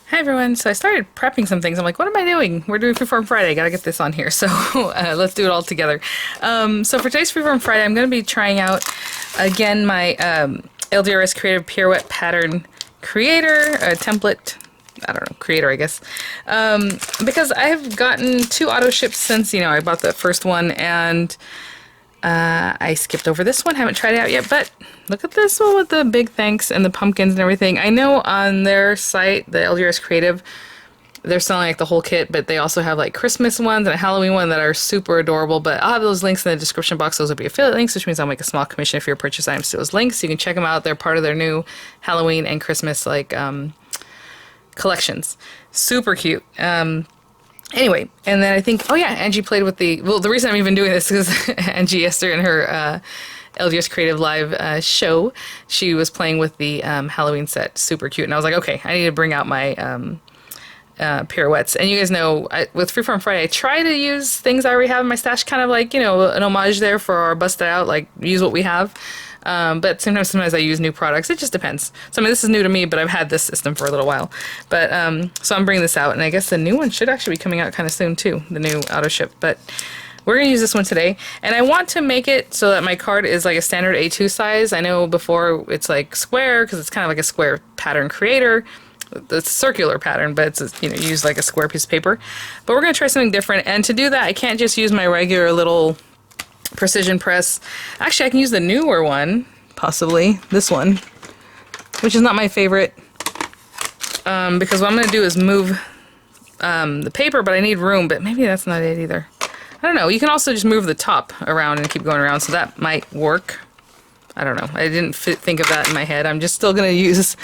Hi everyone. So I started prepping some things. I'm like, what am I doing? We're doing Freeform Friday. Gotta get this on here. So let's do it all together. So for today's Freeform Friday, I'm going to be trying out again my LDRS Creative Pirouette Pattern Creator template. I don't know, creator, I guess. Because I have gotten 2 auto ships since, I bought the first one, and I skipped over this one, haven't tried it out yet, but look at this one with the big thanks and the pumpkins and everything. I know on their site, the LDRS Creative, they're selling like the whole kit, but they also have like Christmas ones and a Halloween one that are super adorable, but I'll have those links in the description box. Those will be affiliate links, which means I'll make a small commission if you purchase items to those links. You can check them out. They're part of their new Halloween and Christmas collections. Super cute. Anyway, and then I think, oh yeah, Angie played with the reason I'm even doing this is Angie yesterday in her LDS Creative Live show, she was playing with the Halloween set. Super cute. And I was like, okay, I need to bring out my pirouettes. And you guys know, with Freeform Friday, I try to use things I already have in my stash, kind of like, an homage there for our busted out, like use what we have. But sometimes I use new products. It just depends. So, this is new to me, but I've had this system for a little while. But, so I'm bringing this out, and I guess the new one should actually be coming out kind of soon, too, the new auto ship. But we're going to use this one today. And I want to make it so that my card is like a standard A2 size. I know before it's like square, because it's kind of like a square pattern creator. It's a circular pattern, but it's, you use like a square piece of paper. But we're going to try something different. And to do that, I can't just use my regular little precision press. Actually, I can use the newer one, possibly this one, which is not my favorite, because what I'm going to do is move the paper, but I need room, but maybe that's not it either. I don't know. You can also just move the top around and keep going around, so that might work. I don't know. I didn't think of that in my head. I'm just still going to use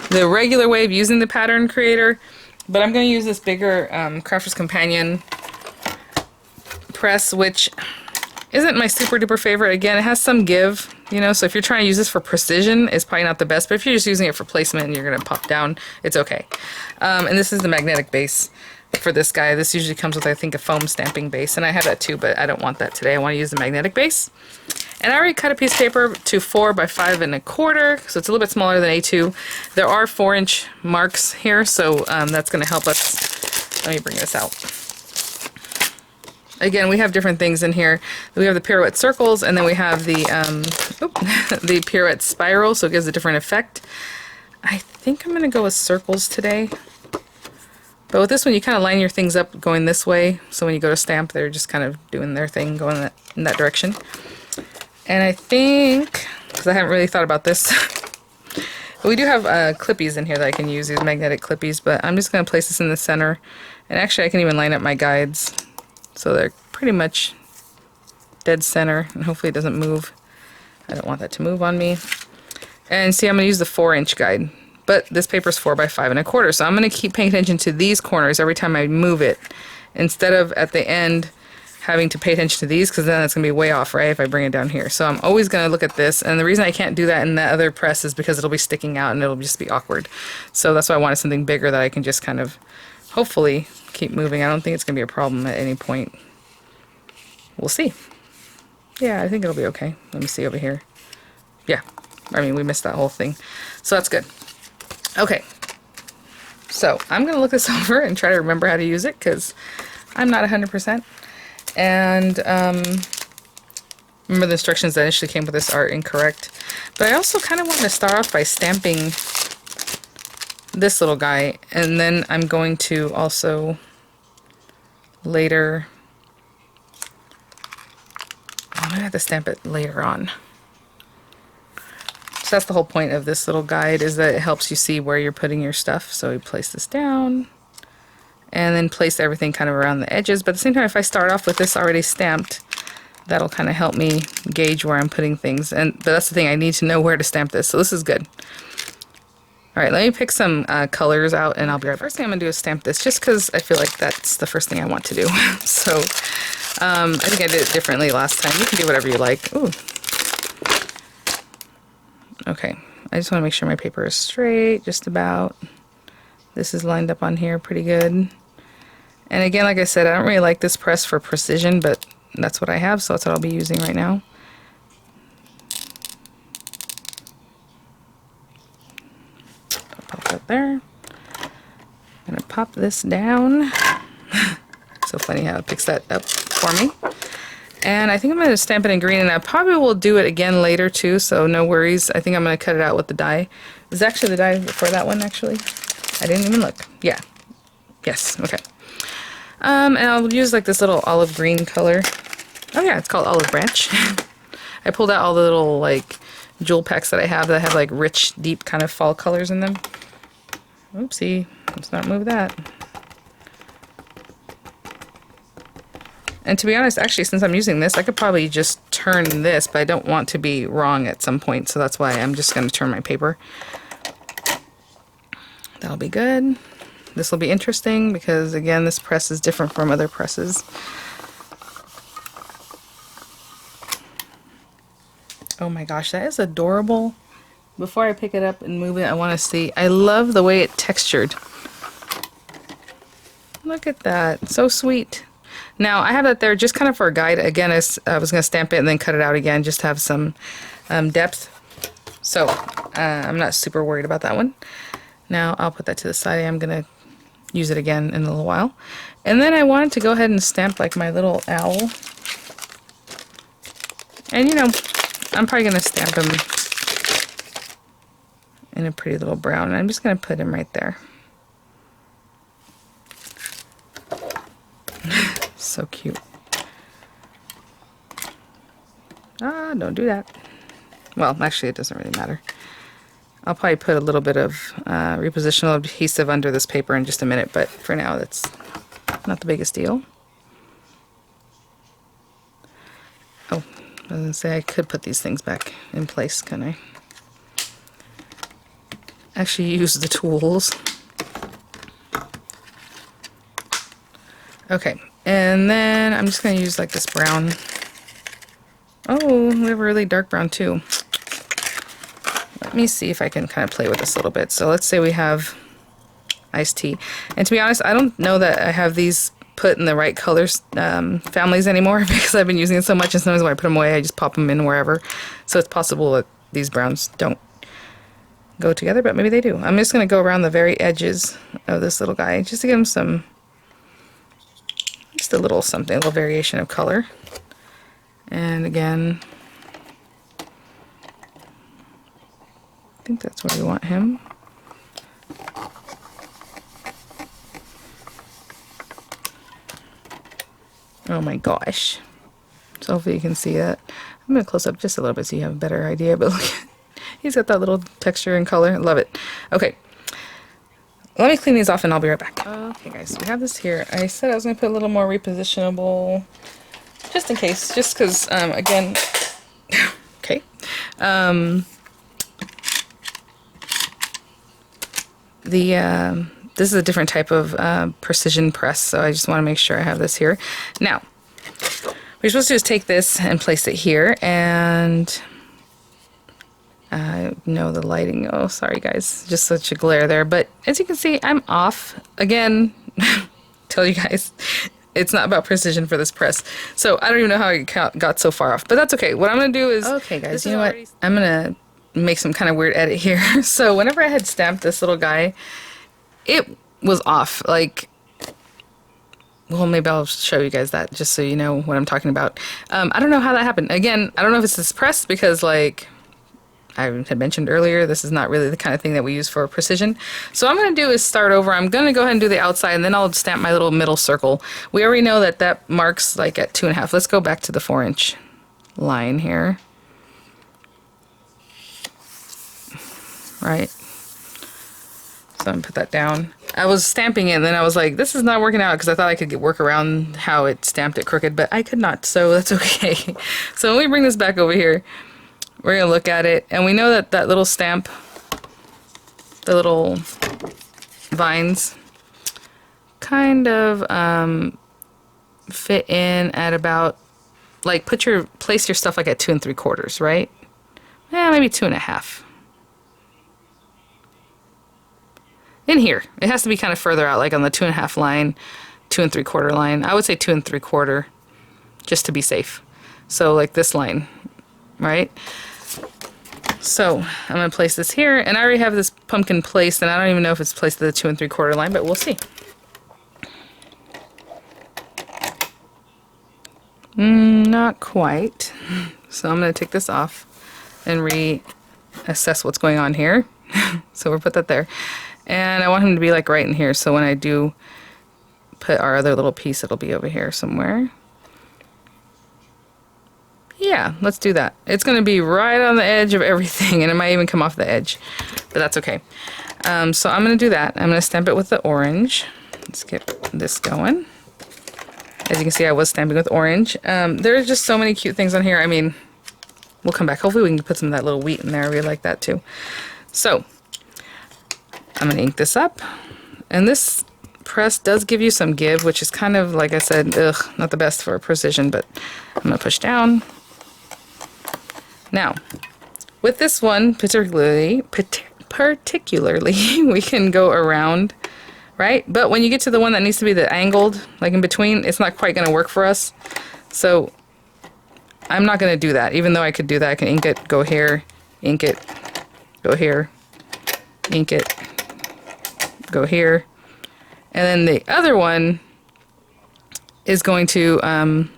the regular way of using the pattern creator, but I'm going to use this bigger Crafter's Companion press, which isn't my super duper favorite. Again, it has some give, so if you're trying to use this for precision, it's probably not the best, but if you're just using it for placement and you're going to pop down, it's okay. And this is the magnetic base for this guy. This usually comes with, I think, a foam stamping base, and I have that too, but I don't want that today. I want to use the magnetic base. And I already cut a piece of paper to 4 by 5 1/4, so it's a little bit smaller than A2. There are 4-inch marks here, so that's going to help us. Let me bring this out. Again, we have different things in here. We have the pirouette circles, and then we have the the pirouette spiral, so it gives a different effect. I think I'm going to go with circles today. But with this one, you kind of line your things up going this way, so when you go to stamp, they're just kind of doing their thing, going in that direction. And I think, because I haven't really thought about this, we do have clippies in here that I can use, these magnetic clippies, but I'm just going to place this in the center. And actually, I can even line up my guides, so they're pretty much dead center, and hopefully it doesn't move. I don't want that to move on me. And see, I'm going to use the 4-inch guide, but this paper is 4 by 5 1/4, so I'm going to keep paying attention to these corners every time I move it, instead of at the end having to pay attention to these, because then that's going to be way off, right, if I bring it down here. So I'm always going to look at this, and the reason I can't do that in that other press is because it'll be sticking out and it'll just be awkward. So that's why I wanted something bigger that I can just kind of, hopefully, keep moving. I don't think it's going to be a problem at any point. We'll see. Yeah, I think it'll be okay. Let me see over here. Yeah, we missed that whole thing. So that's good. Okay. So I'm going to look this over and try to remember how to use it, because I'm not 100%. And remember, the instructions that initially came with this are incorrect. But I also kind of wanted to start off by stamping this little guy, and then I'm going to also later, I'm going to have to stamp it later on. So that's the whole point of this little guide, is that it helps you see where you're putting your stuff. So we place this down, and then place everything kind of around the edges. But at the same time, if I start off with this already stamped, that'll kind of help me gauge where I'm putting things. But that's the thing, I need to know where to stamp this, so this is good. Alright, let me pick some colors out, and I'll be right back. First thing I'm going to do is stamp this, just because I feel like that's the first thing I want to do. So, I think I did it differently last time. You can do whatever you like. Ooh. Okay, I just want to make sure my paper is straight, just about. This is lined up on here pretty good. And again, like I said, I don't really like this press for precision, but that's what I have, so that's what I'll be using right now. I'll pop that there. pop this down. So funny how it picks that up for me. And I think I'm going to stamp it in green, and I probably will do it again later too, so no worries. I think I'm going to cut it out with the die. Is actually the die for that one, actually? I didn't even look. Yeah. Yes, okay. And I'll use like this little olive green color. Oh yeah, it's called Olive Branch. I pulled out all the little like jewel packs that I have like rich, deep kind of fall colors in them. Oopsie, let's not move that. And to be honest, actually, since I'm using this, I could probably just turn this, but I don't want to be wrong at some point, so that's why I'm just going to turn my paper. That'll be good. This will be interesting because, again, this press is different from other presses. Oh my gosh, that is adorable. Before I pick it up and move it, I want to see. I love the way it textured. Look at that. So sweet. Now, I have that there just kind of for a guide. Again, I was going to stamp it and then cut it out again just to have some depth. So, I'm not super worried about that one. Now, I'll put that to the side. I'm going to use it again in a little while. And then I wanted to go ahead and stamp like my little owl. And you know, I'm probably going to stamp him in a pretty little brown. And I'm just going to put him right there. So cute. Ah, don't do that. Well, actually, it doesn't really matter. I'll probably put a little bit of repositional adhesive under this paper in just a minute, but for now, that's not the biggest deal. Oh, I was going to say I could put these things back in place, can I? Actually use the tools. Okay, and then I'm just going to use like this brown. Oh, we have a really dark brown too. Let me see if I can kind of play with this a little bit. So let's say we have iced tea. And to be honest, I don't know that I have these put in the right colors families anymore because I've been using it so much, and sometimes when I put them away, I just pop them in wherever. So it's possible that these browns don't go together, but maybe they do. I'm just going to go around the very edges of this little guy just to give him some, just a little something, a little variation of color. And again, I think that's where we want him. Oh my gosh. So hopefully you can see that. I'm going to close up just a little bit so you have a better idea, but look, he's got that little texture and color. Love it. Okay. Let me clean these off and I'll be right back. Okay guys, we have this here. I said I was going to put a little more repositionable just in case, just because, again, okay. This is a different type of precision press, so I just want to make sure I have this here. Now, what you're supposed to do is take this and place it here, and I know the lighting, oh sorry guys, just such a glare there, but as you can see, I'm off. Again, tell you guys, it's not about precision for this press, so I don't even know how I got so far off, but that's okay. What I'm going to do is, okay guys, you know what, I'm going to make some kind of weird edit here. So whenever I had stamped this little guy, it was off, like, well, maybe I'll show you guys that just so you know what I'm talking about. I don't know how that happened. Again, I don't know if it's this press because, like I had mentioned earlier, this is not really the kind of thing that we use for precision. So what I'm going to do is start over. I'm going to go ahead and do the outside, and then I'll stamp my little middle circle. We already know that that marks like at 2.5. Let's go back to the 4-inch line here. Right. So I'm going to put that down. I was stamping it, and then I was like, this is not working out because I thought I could work around how it stamped it crooked, but I could not, so that's okay. So when we bring this back over here, we're going to look at it, and we know that that little stamp, the little vines, kind of fit in at about, like, place your stuff like at 2 3/4, right? Yeah, maybe 2.5. In here. It has to be kind of further out, like on the 2.5 line, 2 3/4 line. I would say 2 3/4, just to be safe. So like this line, right? So I'm going to place this here, and I already have this pumpkin placed, and I don't even know if it's placed at the 2 3/4 line, but we'll see. Not quite. So I'm going to take this off and reassess what's going on here. So we'll put that there. And I want him to be like right in here, so when I do put our other little piece, it'll be over here somewhere. Yeah, let's do that. It's going to be right on the edge of everything, and it might even come off the edge, but that's okay. So I'm going to do that. I'm going to stamp it with the orange. Let's get this going. As you can see, I was stamping with orange. There's just so many cute things on here. I mean, we'll come back. Hopefully we can put some of that little wheat in there. I really like that too. So I'm going to ink this up. And this press does give you some give, which is kind of, like I said, not the best for precision, but I'm going to push down. Now, with this one particularly, we can go around, right? But when you get to the one that needs to be the angled, like in between, it's not quite going to work for us. So I'm not going to do that. Even though I could do that, I can ink it, go here, ink it, go here, ink it, go here. And then the other one is going to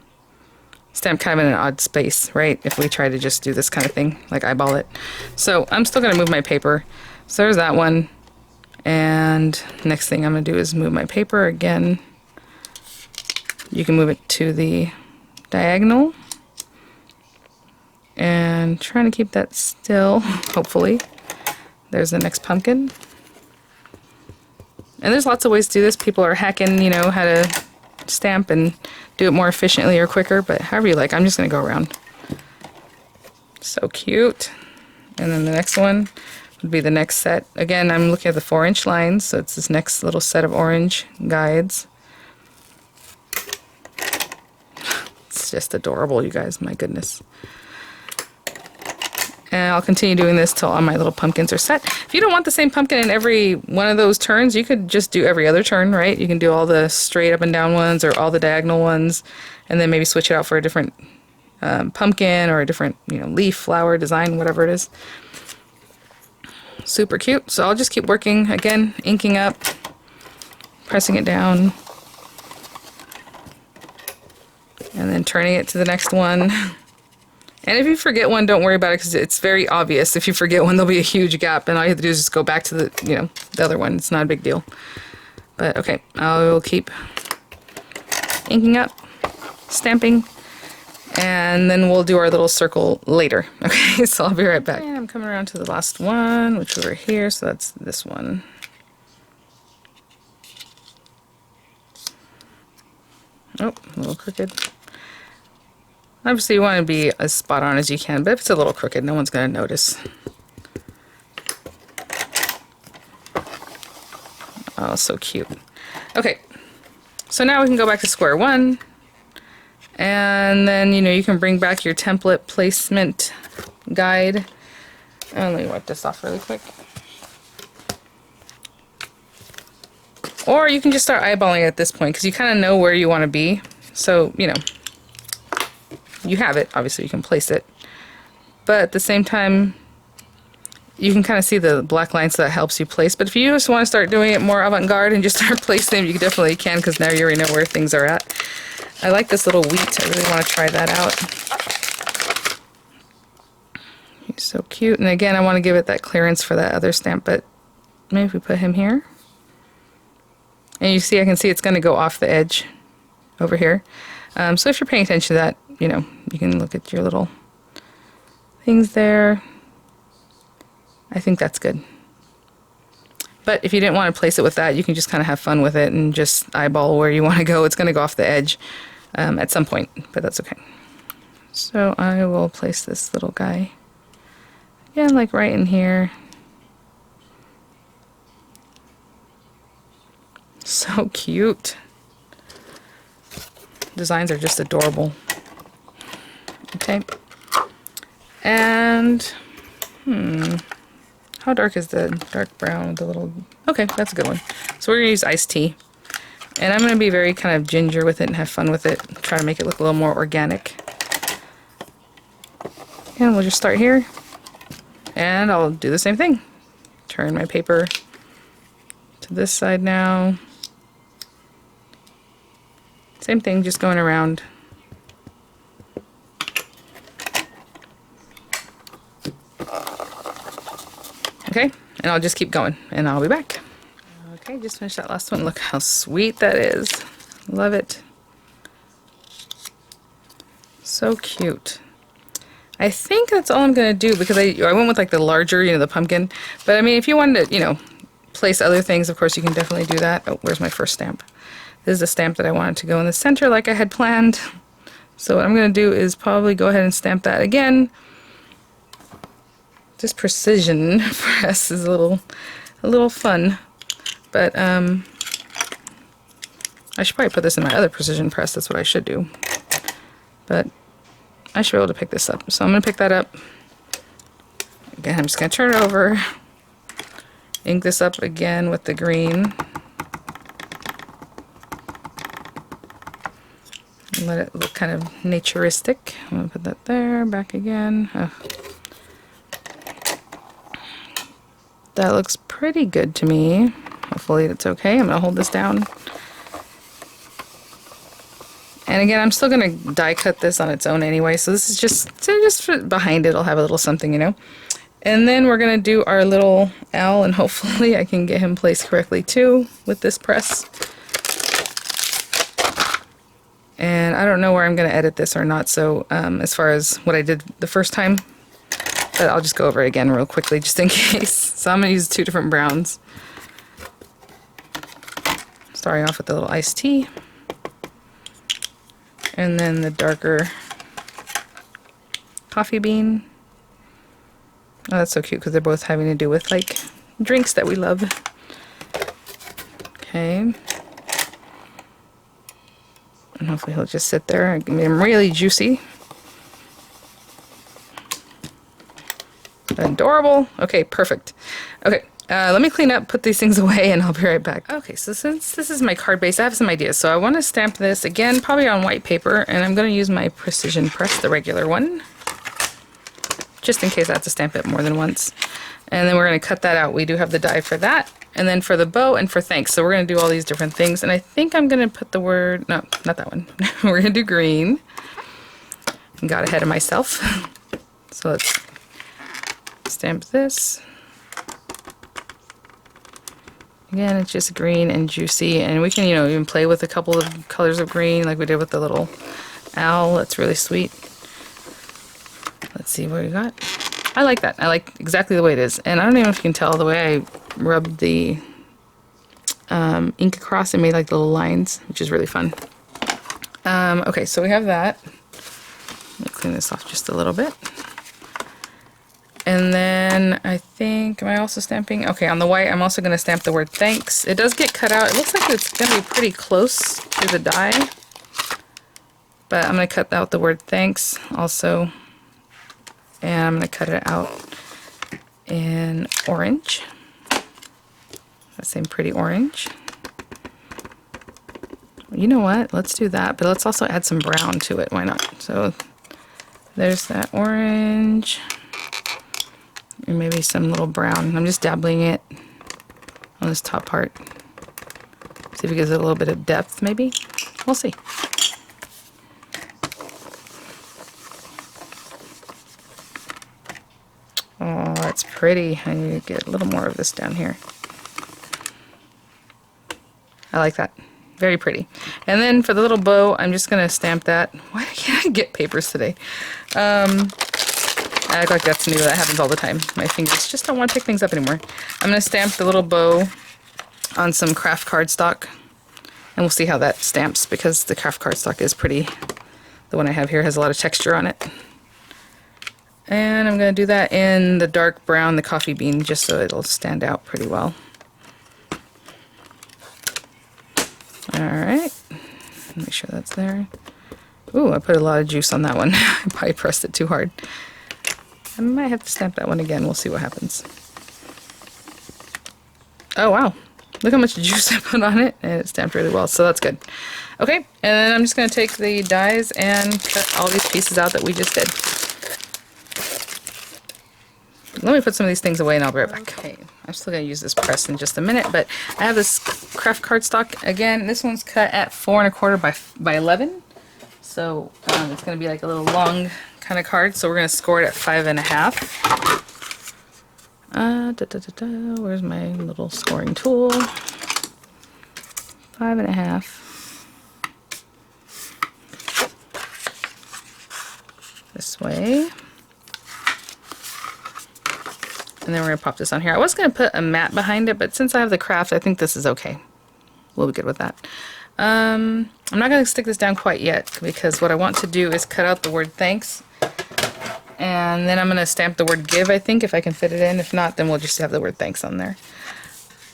stamp kind of in an odd space, right? If we try to just do this kind of thing, like eyeball it. So I'm still going to move my paper. So there's that one. And next thing I'm going to do is move my paper again. You can move it to the diagonal. And trying to keep that still, hopefully. There's the next pumpkin. And there's lots of ways to do this. People are hacking, you know, how to stamp and do it more efficiently or quicker, but however you like. I'm just going to go around. So cute. And then the next one would be the next set. Again, I'm looking at the 4-inch lines, so it's this next little set of orange guides. It's just adorable, you guys. My goodness. And I'll continue doing this till all my little pumpkins are set. If you don't want the same pumpkin in every one of those turns, you could just do every other turn, right? You can do all the straight up and down ones or all the diagonal ones, and then maybe switch it out for a different pumpkin or a different, you know, leaf, flower, design, whatever it is. Super cute. So I'll just keep working, again, inking up, pressing it down, and then turning it to the next one. And if you forget one, don't worry about it, because it's very obvious. If you forget one, there'll be a huge gap, and all you have to do is just go back to the, you know, the other one. It's not a big deal. But okay, I will keep inking up, stamping, and then we'll do our little circle later. Okay, so I'll be right back. And I'm coming around to the last one, which over here, so that's this one. Oh, a little crooked. Obviously you want to be as spot on as you can, but if it's a little crooked, no one's going to notice. Oh, so cute. Okay, so now we can go back to square one, and then, you know, you can bring back your template placement guide. And let me wipe this off really quick. Or you can just start eyeballing at this point, because you kind of know where you want to be. So, you know, you have it, obviously you can place it, but at the same time you can kind of see the black line, so that helps you place. But if you just want to start doing it more avant-garde and just start placing them, you definitely can, because now you already know where things are at. I like this little wheat. I really want to try that out. He's so cute. And again, I want to give it that clearance for that other stamp, but maybe if we put him here, and you see, I can see it's going to go off the edge over here. So if you're paying attention to that, you know, you can look at your little things there. I think that's good. But if you didn't want to place it with that, you can just kind of have fun with it and just eyeball where you want to go. It's going to go off the edge at some point, but that's okay. So I will place this little guy, yeah, like right in here. So cute. Designs are just adorable. Okay. And, how dark is the dark brown with the little... Okay, that's a good one. So we're going to use iced tea. And I'm going to be very kind of ginger with it and have fun with it. Try to make it look a little more organic. And we'll just start here. And I'll do the same thing. Turn my paper to this side now. Same thing, just going around. Okay, and I'll just keep going, and I'll be back. Okay, just finished that last one. Look how sweet that is. Love it. So cute. I think that's all I'm gonna do because I went with like the larger, you know, the pumpkin. But I mean, if you wanted to, you know, place other things, of course you can definitely do that. Oh, where's my first stamp? This is a stamp that I wanted to go in the center like I had planned. So what I'm gonna do is probably go ahead and stamp that again. Just precision press is a little fun. But I should probably put this in my other precision press. That's what I should do. But I should be able to pick this up. So I'm going to pick that up. Again, I'm just going to turn it over. Ink this up again with the green. And let it look kind of naturistic. I'm going to put that there, back again. Oh. That looks pretty good to me. Hopefully it's okay. I'm going to hold this down. And again, I'm still going to die cut this on its own anyway, so this is just behind it, it'll have a little something, you know. And then we're going to do our little owl, and hopefully I can get him placed correctly too with this press. And I don't know where I'm going to edit this or not, so as far as what I did the first time, but I'll just go over it again real quickly just in case. So I'm going to use 2 different browns. Starting off with the little iced tea. And then the darker coffee bean. Oh, that's so cute because they're both having to do with like drinks that we love. Okay. And hopefully he'll just sit there and make him really juicy. Adorable. Okay, perfect. Okay. Let me clean up, put these things away, and I'll be right back. Okay, so since this is my card base, I have some ideas. So I want to stamp this, again, probably on white paper, and I'm going to use my precision press, the regular one, just in case I have to stamp it more than once. And then we're going to cut that out. We do have the die for that, and then for the bow and for thanks. So we're going to do all these different things, and I think I'm going to put the word, no, not that one. We're going to do green. I got ahead of myself. So let's stamp this. Again, it's just green and juicy, and we can, you know, even play with a couple of colors of green like we did with the little owl. That's really sweet. Let's see what we got. I like that. I like exactly the way it is. And I don't even know if you can tell the way I rubbed the ink across and made like little lines, which is really fun. Okay, so we have that. Let me clean this off just a little bit. And then I think, am I also stamping? Okay, on the white, I'm also going to stamp the word thanks. It does get cut out. It looks like it's going to be pretty close to the die. But I'm going to cut out the word thanks also. And I'm going to cut it out in orange. That same pretty orange. You know what? Let's do that. But let's also add some brown to it. Why not? So there's that orange. And maybe some little brown. I'm just dabbling it on this top part. See if it gives it a little bit of depth, maybe. We'll see. Oh, that's pretty. I need to get a little more of this down here. I like that. Very pretty. And then for the little bow, I'm just going to stamp that. Why can't I get papers today? I act like that's new. That happens all the time. My fingers just don't want to pick things up anymore. I'm going to stamp the little bow on some craft cardstock. And we'll see how that stamps because the craft cardstock is pretty. The one I have here has a lot of texture on it. And I'm going to do that in the dark brown, the coffee bean, just so it'll stand out pretty well. Alright. Make sure that's there. Ooh, I put a lot of juice on that one. I probably pressed it too hard. I might have to stamp that one again. We'll see what happens. Oh, wow. Look how much juice I put on it. And it stamped really well, so that's good. Okay, and then I'm just going to take the dies and cut all these pieces out that we just did. Let me put some of these things away and I'll be right back. Okay, I'm still going to use this press in just a minute, but I have this craft cardstock. Again, this one's cut at 4 1/4 by 11. So it's going to be like a little long kind of card, so we're going to score it at 5 1/2. Where's my little scoring tool? 5.5. This way. And then we're going to pop this on here. I was going to put a mat behind it, but since I have the craft, I think this is okay. We'll be good with that. I'm not going to stick this down quite yet, because what I want to do is cut out the word thanks. And then I'm going to stamp the word give, I think, if I can fit it in. If not, then we'll just have the word thanks on there.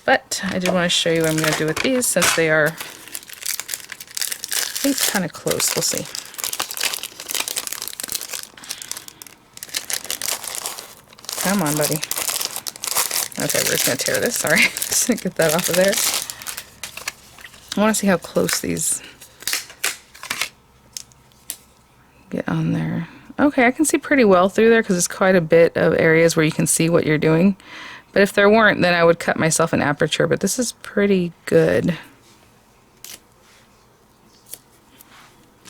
But I did want to show you what I'm going to do with these, since they are, I think, kind of close. We'll see. Come on, buddy. Okay, we're just going to tear this. Sorry. Just going to get that off of there. I want to see how close these get on there. Okay, I can see pretty well through there because there's quite a bit of areas where you can see what you're doing. But if there weren't, then I would cut myself an aperture, but this is pretty good.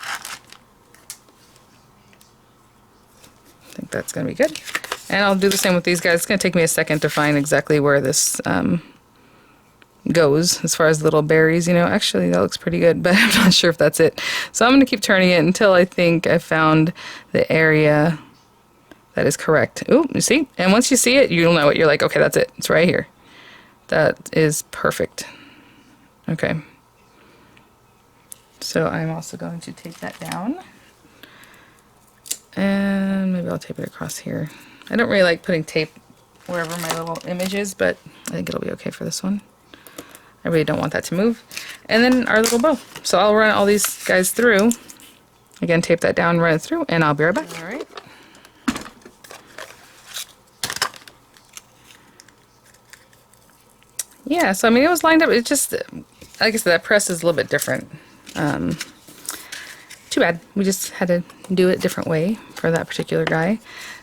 I think that's going to be good. And I'll do the same with these guys. It's going to take me a second to find exactly where this goes as far as little berries. You know, actually that looks pretty good, but I'm not sure if that's it. So I'm going to keep turning it until I think I found the area that is correct. Ooh, you see? And once you see it, you'll know it. You're like, okay, that's it. It's right here. That is perfect. Okay. So I'm also going to tape that down. And maybe I'll tape it across here. I don't really like putting tape wherever my little image is, but I think it'll be okay for this one. I really don't want that to move. And then our little bow. So I'll run all these guys through. Again, tape that down, run it through, and I'll be right back. All right. Yeah, so I mean, it was lined up. It just, like I said, that press is a little bit different. Too bad. We just had to do it a different way for that particular guy.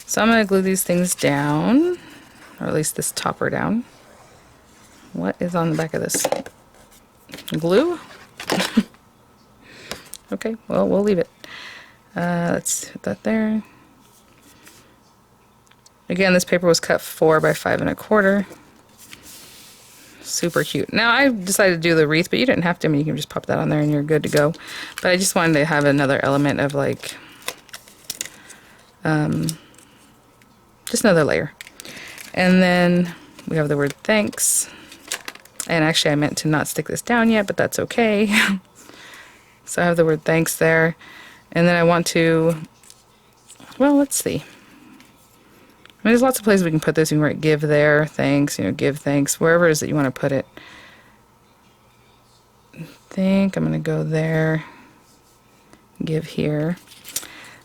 So I'm going to glue these things down, or at least this topper down. What is on the back of this? Glue? Okay, well, we'll leave it. Let's put that there. Again, this paper was cut 4 by 5 1/4. Super cute. Now, I decided to do the wreath, but you didn't have to. I mean, you can just pop that on there and you're good to go. But I just wanted to have another element of, like, just another layer. And then we have the word thanks. And actually, I meant to not stick this down yet, but that's okay. So I have the word thanks there. And then I want to, well, let's see. I mean, there's lots of places we can put this. You can write give there, thanks, you know, give thanks, wherever it is that you want to put it. I think I'm going to go there, give here.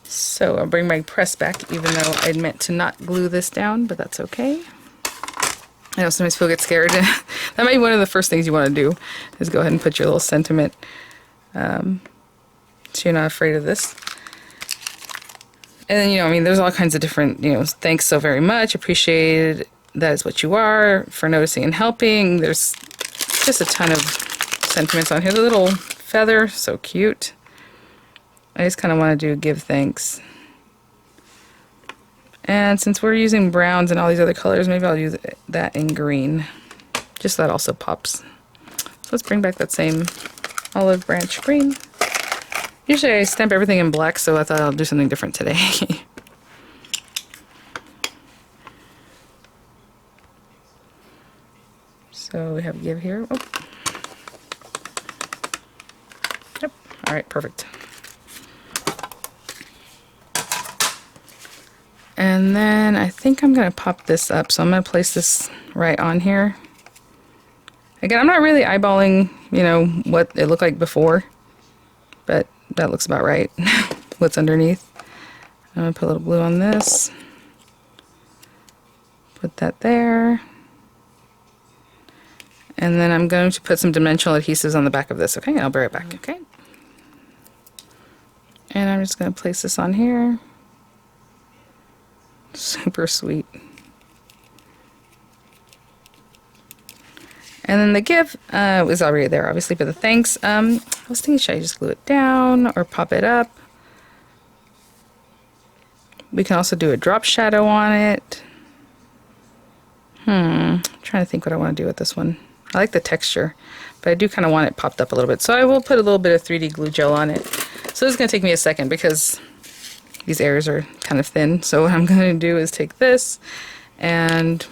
So I'll bring my press back, even though I meant to not glue this down, but that's okay. I know sometimes people get scared. That might be one of the first things you want to do, is go ahead and put your little sentiment, so you're not afraid of this. And then, you know, I mean, there's all kinds of different, you know, thanks so very much, appreciated, that is what you are, for noticing and helping. There's just a ton of sentiments on here. The little feather, so cute. I just kind of want to do give thanks. And since we're using browns and all these other colors, maybe I'll use that in green. Just so that also pops. So let's bring back that same olive branch green. Usually I stamp everything in black, so I thought I'll do something different today. So we have give here. Oh. Yep. All right, perfect. And then I think I'm going to pop this up. So I'm going to place this right on here. Again, I'm not really eyeballing, you know, what it looked like before, but that looks about right. What's underneath. I'm going to put a little glue on this. Put that there. And then I'm going to put some dimensional adhesives on the back of this. Okay, I'll be right back. Okay. And I'm just going to place this on here. Super sweet. And then the give was already there, obviously, but the thanks, I was thinking, should I just glue it down or pop it up? We can also do a drop shadow on it. I'm trying to think what I want to do with this one. I like the texture, but I do kind of want it popped up a little bit. So I will put a little bit of 3D glue gel on it. So this is going to take me a second because these areas are kind of thin. So what I'm going to do is take this and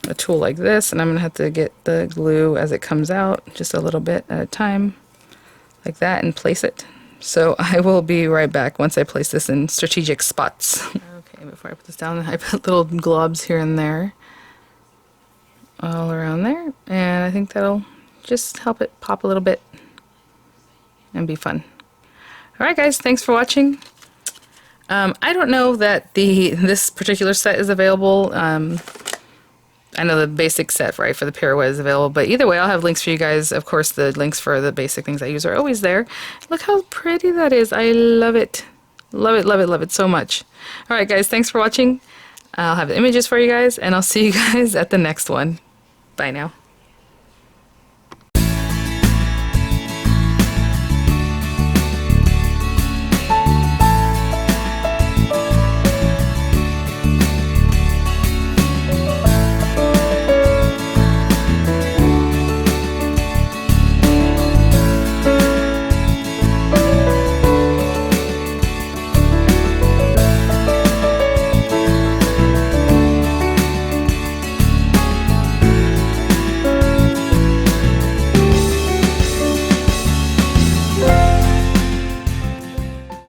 a tool like this, and I'm going to have to get the glue as it comes out, just a little bit at a time, like that, and place it. So I will be right back once I place this in strategic spots. Okay, before I put this down, I put little globs here and there, all around there, and I think that'll just help it pop a little bit and be fun. Alright guys, thanks for watching. I don't know that this particular set is available. I know the basic set, right, for the Pirouette is available, but either way, I'll have links for you guys. Of course, the links for the basic things I use are always there. Look how pretty that is. I love it. Love it, love it, love it so much. Alright guys, thanks for watching. I'll have the images for you guys, and I'll see you guys at the next one. Bye now.